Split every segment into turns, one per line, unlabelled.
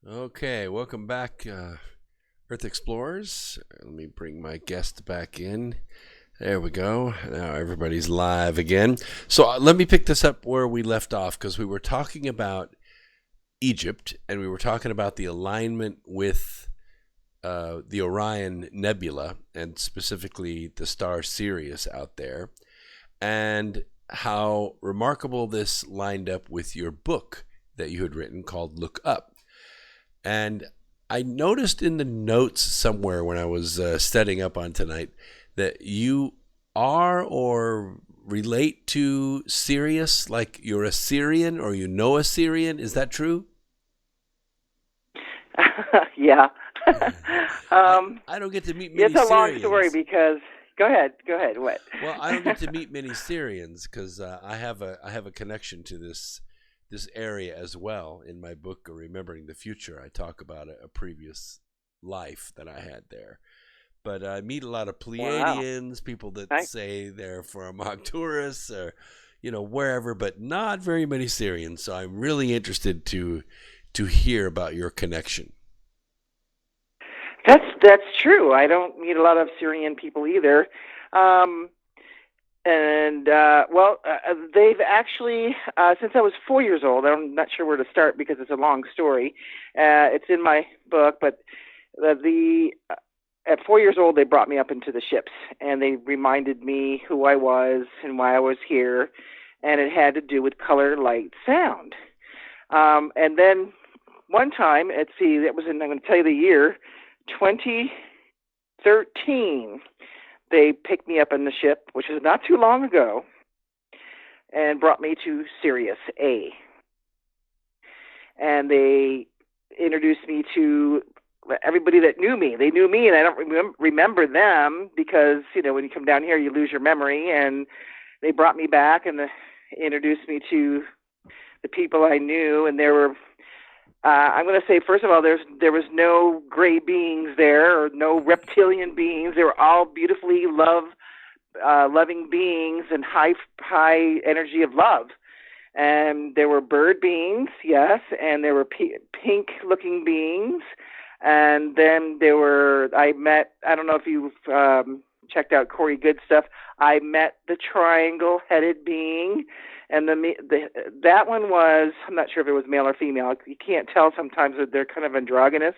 Okay, welcome back, Earth Explorers. Let me bring my guest back in. There we go. Now everybody's live again. So let me pick this up where we left off because we were talking about Egypt and we were talking about the alignment with the Orion Nebula and specifically the star Sirius out there, and how remarkable this lined up with your book that you had written called Look Up. And I noticed in the notes somewhere when I was studying up on tonight that you are or relate to Sirius, like you're a Syrian or you know a Syrian. Is that true?
Yeah.
I
um,
I don't get to meet
it's
many
a long story
Syrians.
because go ahead. Go ahead. What?
Well, I don't get to meet many Syrians because I have a connection to this area as well. In my book, Remembering the Future, I talk about a previous life that I had there. But I meet a lot of
Wow.
Pleiadians, people that
Nice.
say they're from Arcturus or wherever, but not very many Syrians. So I'm really interested to hear about your connection.
That's true. I don't meet a lot of Syrian people either. Um, and they've actually since I was 4 years old. I'm not sure where to start because it's a long story. It's in my book, but the at 4 years old they brought me up into the ships and they reminded me who I was and why I was here, and it had to do with color, light, sound. And then one time, let's see, that was in, I'm going to tell you the year, 2013. They picked me up on the ship, which is not too long ago, and brought me to Sirius A. And they introduced me to everybody that knew me. They knew me, and I don't remember them because, when you come down here, you lose your memory. And they brought me back and introduced me to the people I knew, and there were I'm going to say, first of all, there was no gray beings there or no reptilian beings. They were all beautifully loving beings and high energy of love. And there were bird beings, yes, and there were pink looking beings. And then I don't know if you've checked out Corey Good stuff. I met the triangle headed being. And that one was, I'm not sure if it was male or female. You can't tell sometimes that they're kind of androgynous.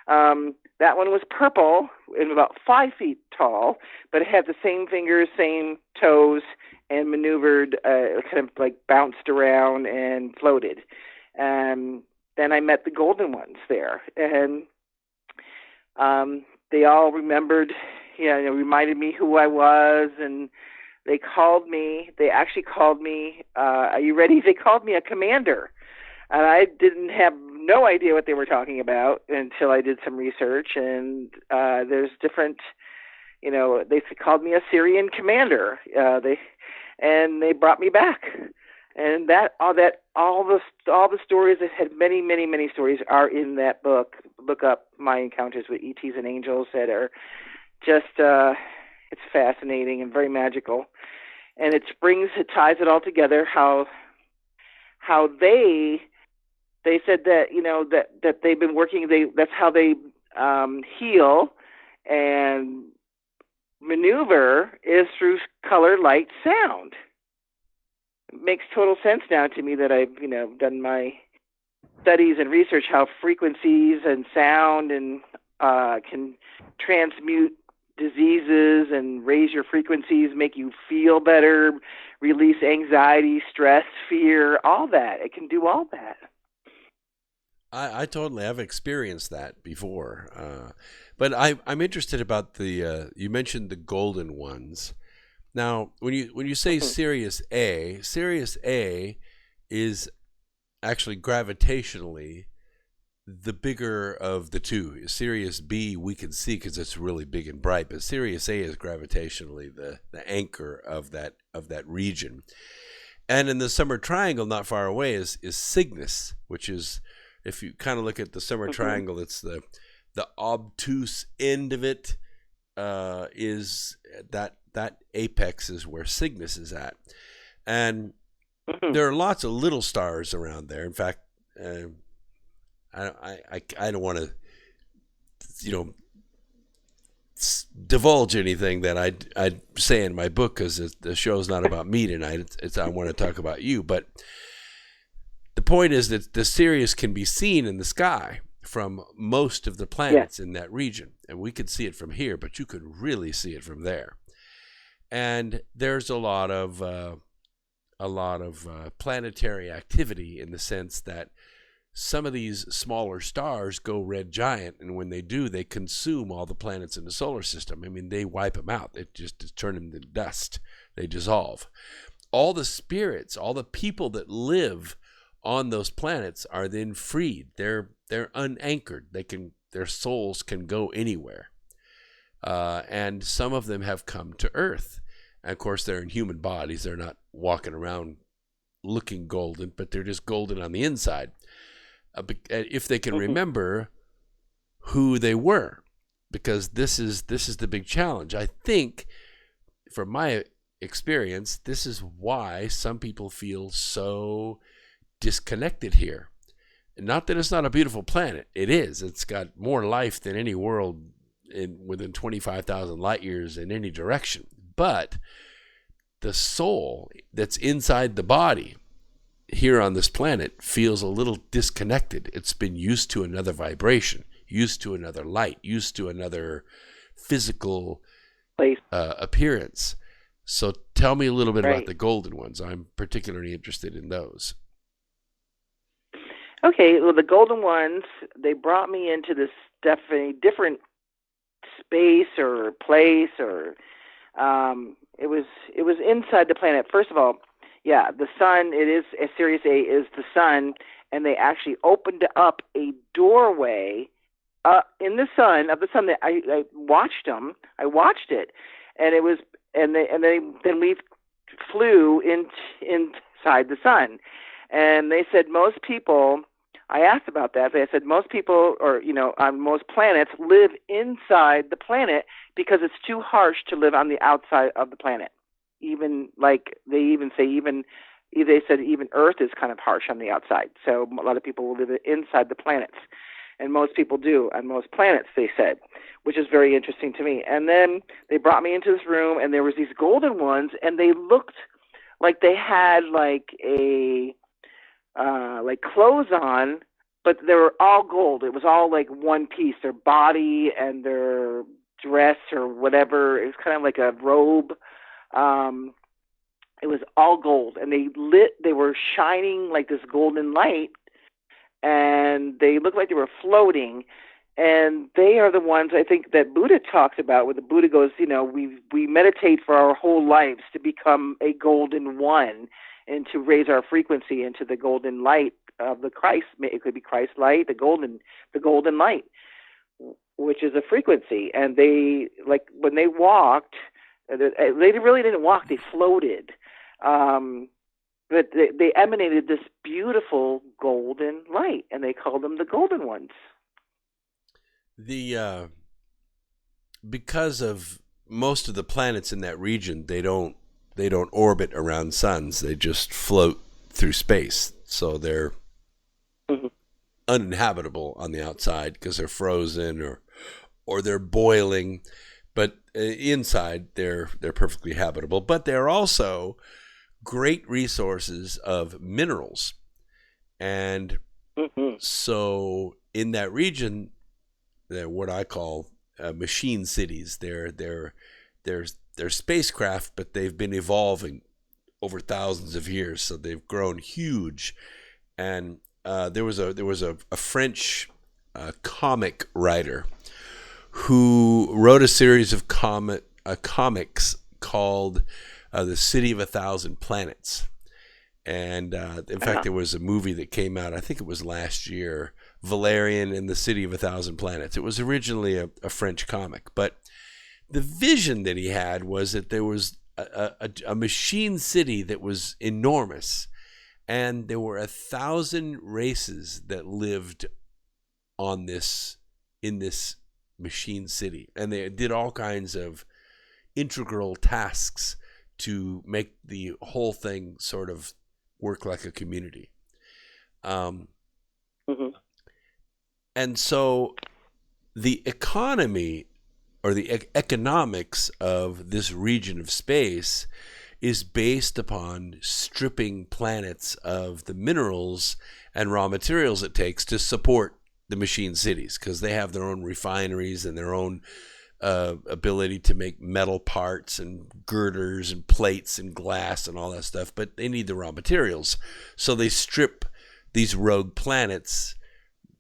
That one was purple and about 5 feet tall, but it had the same fingers, same toes, and maneuvered, kind of like bounced around and floated. And then I met the golden ones there, and they all remembered, reminded me who I was, and they actually called me, are you ready? They called me a commander. And I didn't have no idea what they were talking about until I did some research. And there's different, they called me a Syrian commander. They brought me back. And all the stories that had many, many, many stories are in that book. Look up my encounters with ETs and angels that are just, it's fascinating and very magical. And it ties it all together. How they said that that they've been working. That's how they heal and maneuver is through color, light, sound. It makes total sense now to me that I've done my studies and research how frequencies and sound and can transmute diseases and raise your frequencies, make you feel better, release anxiety, stress, fear, all that. It can do all that.
I totally have experienced that before, but I'm interested about the you mentioned the golden ones. Now, when you say Sirius A is actually gravitationally the bigger of the two. Sirius B we can see because it's really big and bright, but Sirius A is gravitationally the anchor of that region. And in the summer triangle, not far away, is Cygnus, which is, if you kind of look at the summer
Mm-hmm.
triangle, it's the obtuse end of it, is that apex is where Cygnus is at, and
Mm-hmm.
there are lots of little stars around there. In fact, uh, I don't want to, you know, divulge anything that I say in my book, because the show's not about me tonight. It's I want to talk about you. But the point is that the Sirius can be seen in the sky from most of the planets in that region, and we could see it from here, but you could really see it from there. And there's a lot of planetary activity, in the sense that some of these smaller stars go red giant, and when they do, they consume all the planets in the solar system. I mean, they wipe them out. They just turn them to dust. They dissolve. All the spirits, all the people that live on those planets are then freed. They're unanchored. Their souls can go anywhere. And some of them have come to Earth. And of course, they're in human bodies. They're not walking around looking golden, but they're just golden on the inside. If they can remember who they were, because this is the big challenge. I think, from my experience, this is why some people feel so disconnected here. Not that it's not a beautiful planet. It is. It's got more life than any world within 25,000 light years in any direction. But the soul that's inside the body here on this planet feels a little disconnected. It's been used to another vibration, used to another light, used to another physical appearance. So tell me a little bit about the golden ones. I'm particularly interested in those.
Okay, well, the golden ones, they brought me into this definitely different space or place, or it was inside the planet. First of all, yeah, the sun, it is, Sirius A is the sun, and they actually opened up a doorway in the sun, that I watched them. I watched it, and it was, and then we flew inside the sun. And they said most people, I asked about that. They said most people, or, on most planets, live inside the planet because it's too harsh to live on the outside of the planet. Even, like, they said even Earth is kind of harsh on the outside. So a lot of people will live inside the planets. And most people do on most planets, they said, which is very interesting to me. And then they brought me into this room, and there was these golden ones, and they looked like they had like clothes on, but they were all gold. It was all like one piece. Their body and their dress or whatever, it was kind of like a robe. It was all gold, and they were shining like this golden light, and they looked like they were floating. And they are the ones, I think, that Buddha talks about, where the Buddha goes, we meditate for our whole lives to become a golden one, and to raise our frequency into the golden light of the Christ. It could be Christ light, the golden light, which is a frequency. And they, like, when they walked, they really didn't walk, they floated. But they emanated this beautiful golden light, and they called them the golden ones.
Because of most of the planets in that region, they don't orbit around suns. They just float through space. So they're uninhabitable on the outside because they're frozen or they're boiling. But inside, they're perfectly habitable. But they're also great resources of minerals. And so in that region, they're what I call machine cities. They're spacecraft, but they've been evolving over thousands of years, so they've grown huge. And there was a French comic writer who wrote a series of comics called The City of a Thousand Planets. And in fact, there was a movie that came out, I think it was last year, Valerian and the City of a Thousand Planets. It was originally a French comic, but the vision that he had was that there was a machine city that was enormous, and there were 1,000 races that lived in this machine city, and they did all kinds of integral tasks to make the whole thing sort of work like a community. And so the economy or the economics of this region of space is based upon stripping planets of the minerals and raw materials it takes to support the machine cities, because they have their own refineries and their own ability to make metal parts and girders and plates and glass and all that stuff, but they need the raw materials. So they strip these rogue planets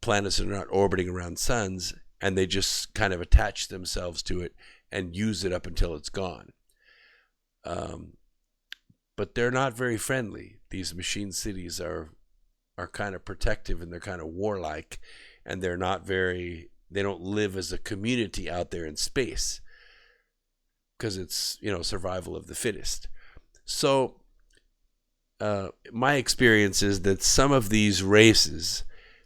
that are not orbiting around suns, and they just kind of attach themselves to it and use it up until it's gone. Um, but they're not very friendly. These machine cities are kind of protective, and they're kind of warlike, and they don't live as a community out there in space, because it's, survival of the fittest. So my experience is that some of these races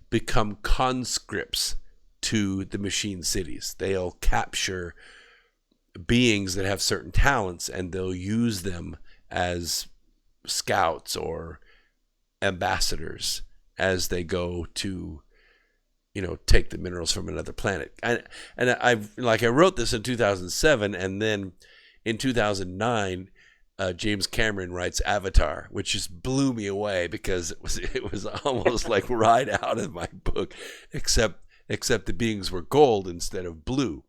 become conscripts to the machine cities. They'll capture beings that have certain talents, and they'll use them as scouts or ambassadors as they go to, take the minerals from another planet. I wrote this in 2007, and then in 2009, James Cameron writes Avatar, which just blew me away, because it was almost like right out of my book, except the beings were gold instead of blue.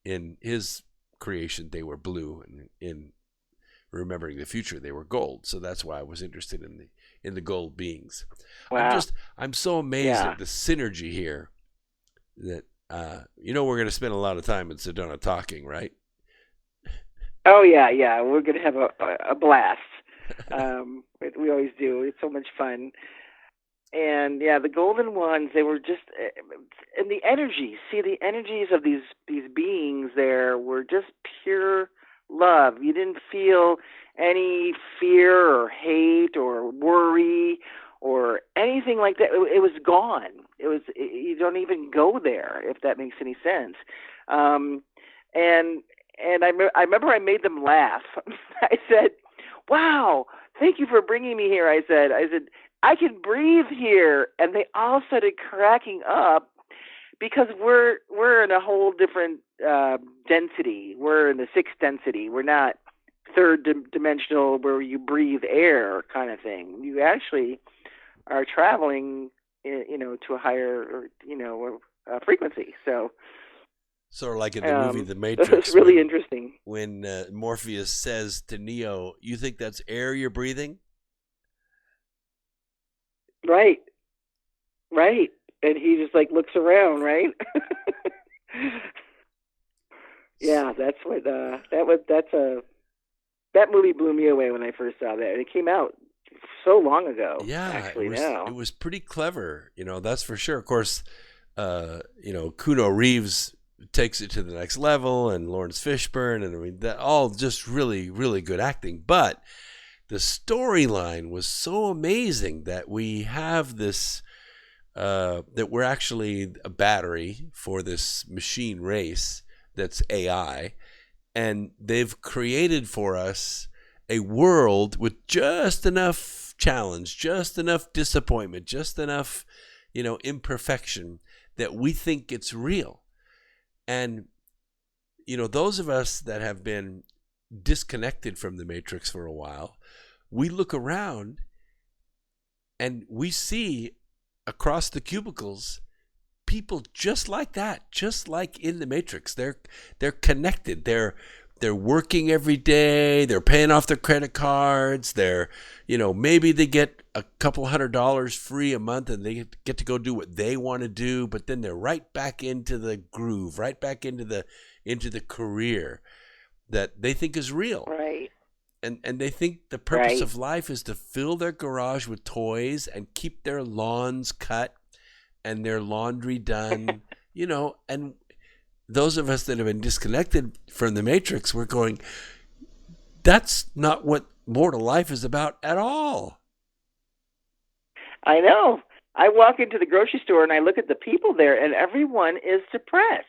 In his creation, they were blue, and in Remembering the Future, they were gold. So that's why I was interested in the gold beings.
Wow.
I'm so amazed
Yeah.
at the synergy here that we're going to spend a lot of time in Sedona talking, right?
Oh yeah, yeah. We're gonna have a blast. We always do. It's so much fun. And yeah, the golden ones, they were just, and the energy. See, the energies of these beings there were just pure love. You didn't feel any fear or hate or worry or anything like that. It was gone. You don't even go there, if that makes any sense. Um, and I remember I made them laugh. I said, "Wow, thank you for bringing me here." I said, "I can breathe here," and they all started cracking up, because we're in a whole different density. We're in the sixth density. We're not third dimensional where you breathe air kind of thing. You actually are traveling, to a higher, frequency. So,
Sort of like in the movie The
so it's
Matrix,
really interesting.
when Morpheus says to Neo, "You think that's air you're breathing?"
Right, right. And he just like looks around, right? Yeah, that's what that movie blew me away when I first saw that. It came out so long ago,
Yeah,
actually
it
now.
was pretty clever, that's for sure. Of course, Kuno Reeves takes it to the next level, and Lawrence Fishburne, and I mean that all just really, really good acting. But the storyline was so amazing that we have this that we're actually a battery for this machine race that's AI, and they've created for us a world with just enough challenge, just enough disappointment, just enough, imperfection, that we think it's real. And those of us that have been disconnected from the Matrix for a while, we look around and we see across the cubicles people just like that, just like in the Matrix. They're connected. They're working every day. They're paying off their credit cards. Maybe they get a couple $100 free a month, and they get to go do what they want to do. But then they're right back into the groove, right back into the career that they think is real.
Right,
And they think the purpose
right.
of life is to fill their garage with toys and keep their lawns cut and their laundry done, and those of us that have been disconnected from the Matrix, we're going, that's not what mortal life is about at all.
I know. I walk into the grocery store and I look at the people there, and everyone is depressed.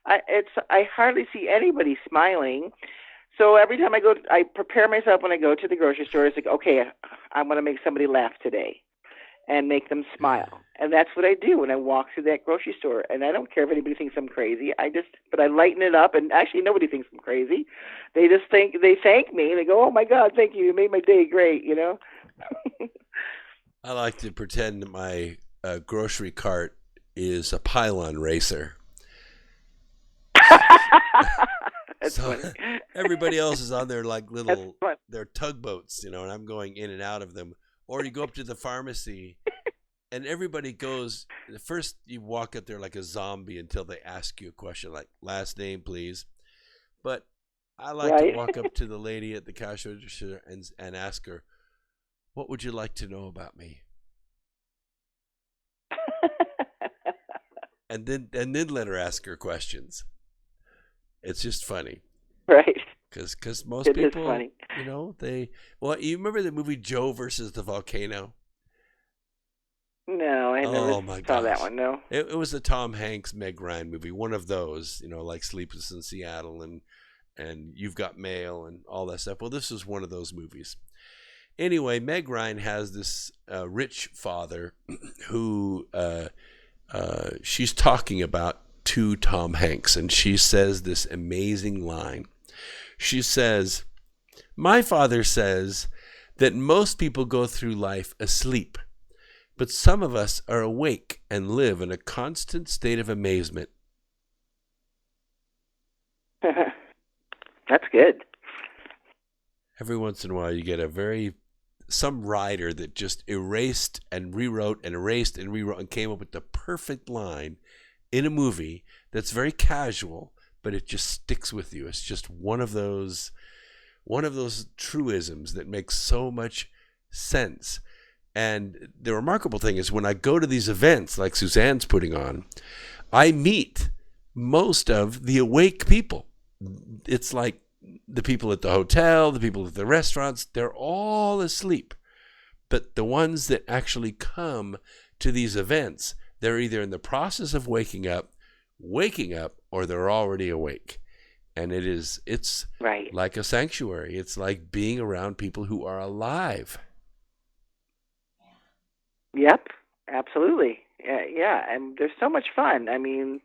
I hardly see anybody smiling. So every time I prepare myself when I go to the grocery store. It's like, okay, I'm going to make somebody laugh today. and make them smile. And that's what I do when I walk through that grocery store. And I don't care if anybody thinks I'm crazy. But I lighten it up. And actually, nobody thinks I'm crazy. They thank me. They go, "Oh my God, thank you. You made my day great." You know.
I like to pretend that my grocery cart is a pylon racer.
That's
So
funny.
everybody else is on their
That's
little
fun.
their tugboats, and I'm going in and out of them. Or you go up to the pharmacy, and everybody goes. First, you walk up there like a zombie until they ask you a question like "last name, please." But I like to
Right.
walk up to the lady at the cash register and ask her, "What would you like to know about me?" And then let her ask her questions. It's just funny.
Right.
Because most
It is
people,
funny.
you remember the movie Joe versus the Volcano?
No, I never
Oh my
saw that
gosh.
one. No.
It was a Tom Hanks, Meg Ryan movie, one of those, like Sleepless in Seattle and You've Got Mail and all that stuff. Well, this was one of those movies. Anyway, Meg Ryan has this rich father who she's talking about to Tom Hanks, and she says this amazing line. She says, "My father says that most people go through life asleep, but some of us are awake and live in a constant state of amazement."
That's good.
Every once in a while, you get some writer that just erased and rewrote and erased and rewrote and came up with the perfect line in a movie that's very casual, but it just sticks with you. It's just one of those truisms that makes so much sense. And the remarkable thing is when I go to these events like Suzanne's putting on, I meet most of the awake people. It's like the people at the hotel, the people at the restaurants, they're all asleep. But the ones that actually come to these events, they're either in the process of waking up, or they're already awake. And it's
Right.
like a sanctuary. It's like being around people who are alive.
Yep. Absolutely. Yeah, and there's so much fun. I mean,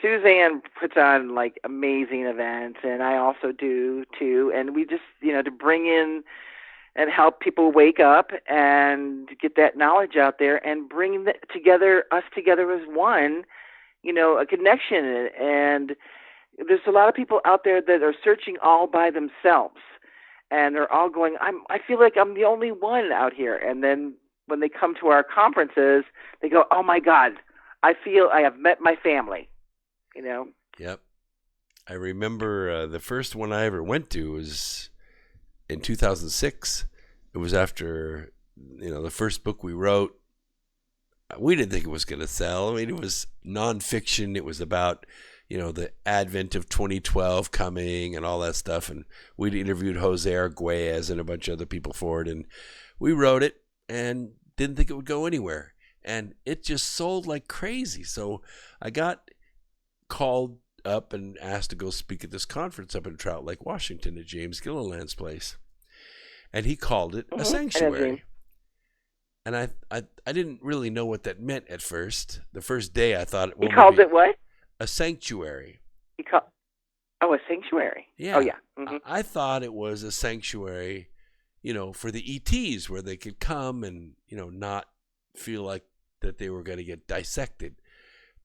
Suzanne puts on like amazing events, and I also do too. And we just, to bring in and help people wake up and get that knowledge out there and bring us together as one, a connection. And there's a lot of people out there that are searching all by themselves, and they're all going, I feel like I'm the only one out here. And then when they come to our conferences, they go, "Oh my God, I feel I have met my family." You know.
Yep. I remember the first one I ever went to was in 2006. It was after, the first book we wrote. We didn't think it was going to sell. I mean, it was nonfiction. It was about, the advent of 2012 coming and all that stuff. And we'd interviewed Jose Arguez and a bunch of other people for it. And we wrote it and didn't think it would go anywhere. And it just sold like crazy. So I got called up and asked to go speak at this conference up in Trout Lake, Washington at James Gilliland's place. And he called it a sanctuary. And I didn't really know what that meant at first. The first day I thought, well,
he called
maybe
it what?
a sanctuary.
He called a sanctuary.
Yeah.
Oh yeah. Mm-hmm.
I thought it was a sanctuary, for the ETs where they could come and, not feel like that they were going to get dissected.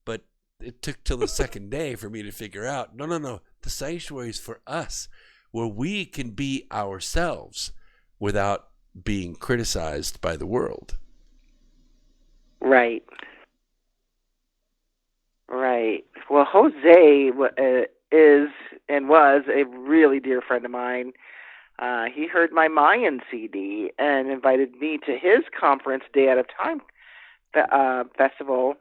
But it took till the second day for me to figure out, no. The sanctuary is for us, where we can be ourselves without being criticized by the world.
Right. Right. Well, Jose is and was a really dear friend of mine. He heard my Mayan CD and invited me to his conference, Day at a Time festival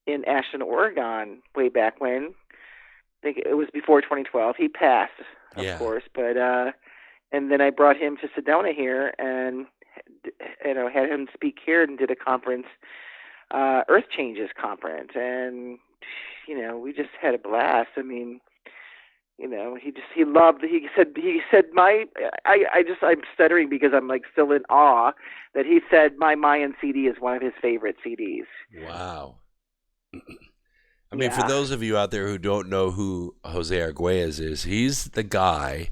in Ashland, Oregon, way back when. I think it was before 2012. He passed, of
Yeah.
course, but and then I brought him to Sedona here and had him speak here and did a conference, Earth Changes conference, and we just had a blast. I mean, I'm stuttering because I'm like still in awe that he said my Mayan CD is one of his favorite CDs.
Wow. I mean, for
Yeah.
those of you out there who don't know who Jose Arguelles is, he's the guy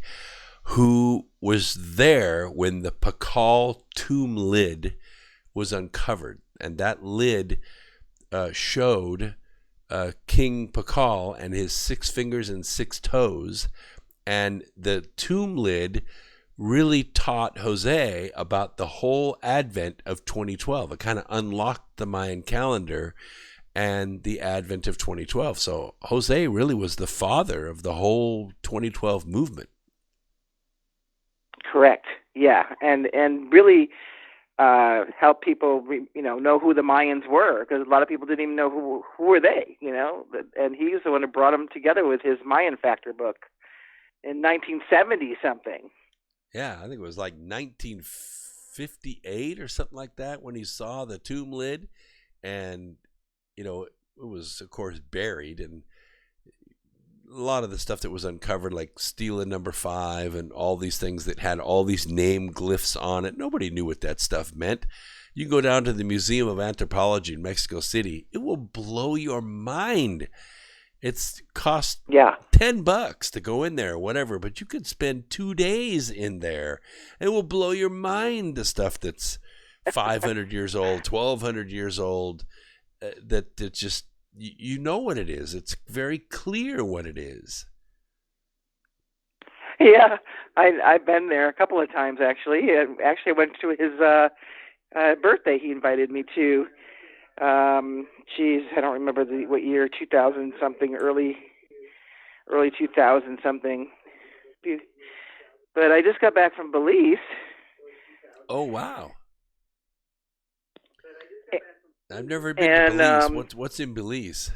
who was there when the Pakal tomb lid was uncovered. And that lid showed King Pakal and his 6 fingers and 6 toes. And the tomb lid really taught Jose about the whole advent of 2012. It kind of unlocked the Mayan calendar and the advent of 2012. So Jose really was the father of the whole 2012 movement.
Correct. Yeah, and really help people, know who the Mayans were, because a lot of people didn't even know who were they, and he was the one who brought them together with his Mayan Factor book in 1970 something.
Yeah, I think it was like 1958 or something like that when he saw the tomb lid, and it was of course buried, and a lot of the stuff that was uncovered, like Stela number 5 and all these things that had all these name glyphs on it, nobody knew what that stuff meant. You go down to the Museum of Anthropology in Mexico City, it will blow your mind. It's cost $10 to go in there, whatever, but you could spend 2 days in there. It will blow your mind, the stuff that's 500 years old, 1,200 years old, that just, you know what it is. It's very clear what it is.
Yeah, I've been there a couple of times actually. Actually, I went to his birthday. He invited me to. I don't remember what year, 2000 something, early 2000 something. But I just got back from Belize.
Oh wow! I've never been to Belize. What's in Belize?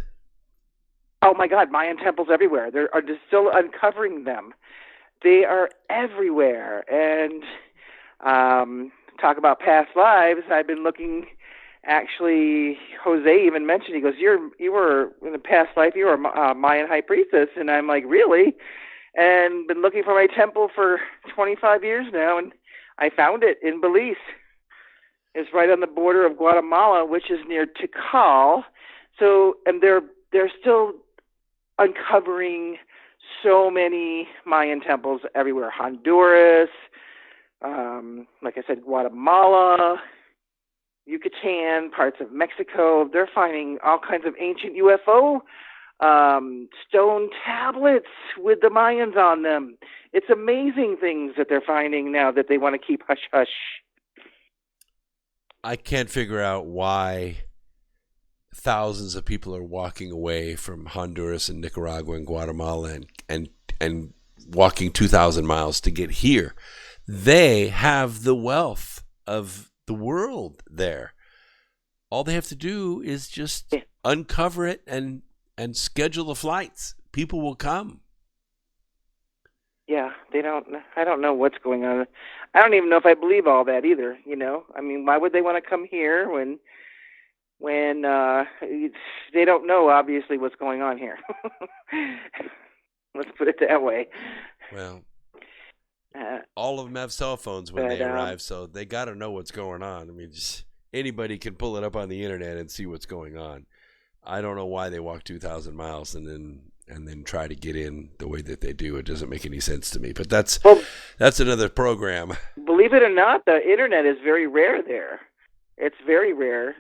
Oh my God, Mayan temples everywhere. They're still uncovering them. They are everywhere. And talk about past lives. I've been looking. Actually, Jose even mentioned, he goes, you were in the past life, you were a Mayan high priestess. And I'm like, really? And been looking for my temple for 25 years now, and I found it in Belize. It's right on the border of Guatemala, which is near Tikal. So, and they're still uncovering so many Mayan temples everywhere. Honduras, like I said, Guatemala, Yucatan, parts of Mexico. They're finding all kinds of ancient UFO stone tablets with the Mayans on them. It's amazing things that they're finding now that they want to keep hush hush.
I can't figure out why thousands of people are walking away from Honduras and Nicaragua and Guatemala and walking 2,000 miles to get here. They have the wealth of the world there. All they have to do is just uncover it and schedule the flights. People will come.
Yeah, I don't know what's going on. I don't even know if I believe all that either, I mean, why would they want to come here when they don't know obviously what's going on here? Let's put it that way.
Well, all of them have cell phones when they arrive, so they got to know what's going on. I mean, just anybody can pull it up on the internet and see what's going on. I don't know why they walk 2,000 miles and then try to get in the way that they do. It doesn't make any sense to me. But that's another program.
Believe it or not, the internet is very rare there. It's very rare.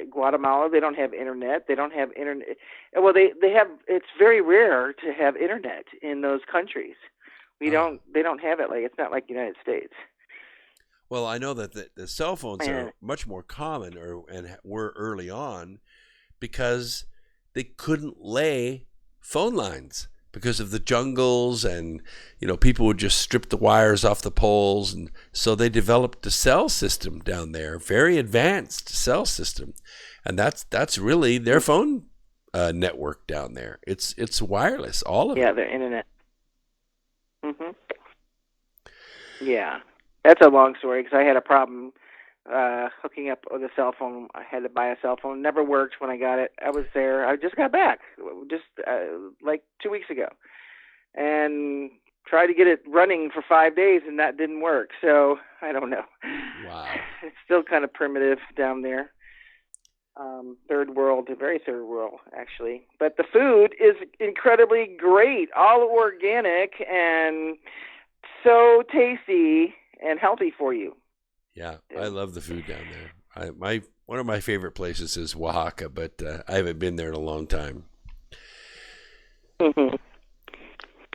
Guatemala, they don't have internet. They don't have internet. Well, they have. It's very rare to have internet in those countries. They don't have it. Like, it's not like the United States.
Well, I know that the cell phones are much more common, and were early on, because they couldn't lay phone lines because of the jungles, and people would just strip the wires off the poles, and so they developed a cell system down there, very advanced cell system, and that's really their phone network down there. It's wireless, all of it.
Yeah, their internet. Mhm. Yeah, that's a long story because I had a problem hooking up with a cell phone. I had to buy a cell phone. Never worked when I got it. I was there. I just got back, just like 2 weeks ago, and tried to get it running for 5 days, and that didn't work. So I don't know.
Wow.
It's still kind of primitive down there. Third world, very third world, actually. But the food is incredibly great, all organic and so tasty and healthy for you.
Yeah, I love the food down there. One of my favorite places is Oaxaca, but I haven't been there in a long time.
Mm-hmm.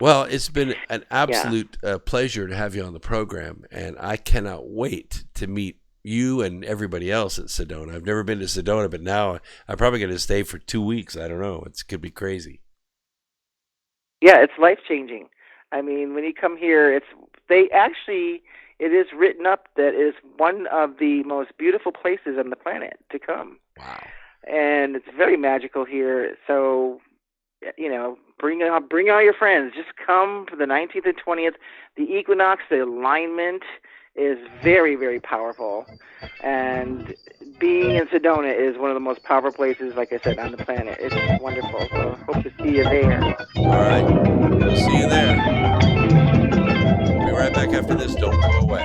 Well, it's been an
Yeah.
absolute pleasure to have you on the program, and I cannot wait to meet you and everybody else at Sedona. I've never been to Sedona, but now I'm probably going to stay for 2 weeks. I don't know. It could be crazy.
Yeah, it's life changing. I mean, when you come here, it is written up that it is one of the most beautiful places on the planet to come,
Wow.
and it's very magical here. So, bring all your friends. Just come for the 19th and 20th. The equinox, the alignment is very, very powerful, and being in Sedona is one of the most powerful places, like I said, on the planet. It's wonderful. So, hope to see you there.
All right. We'll see you there. We'll be right back after this. Don't go away.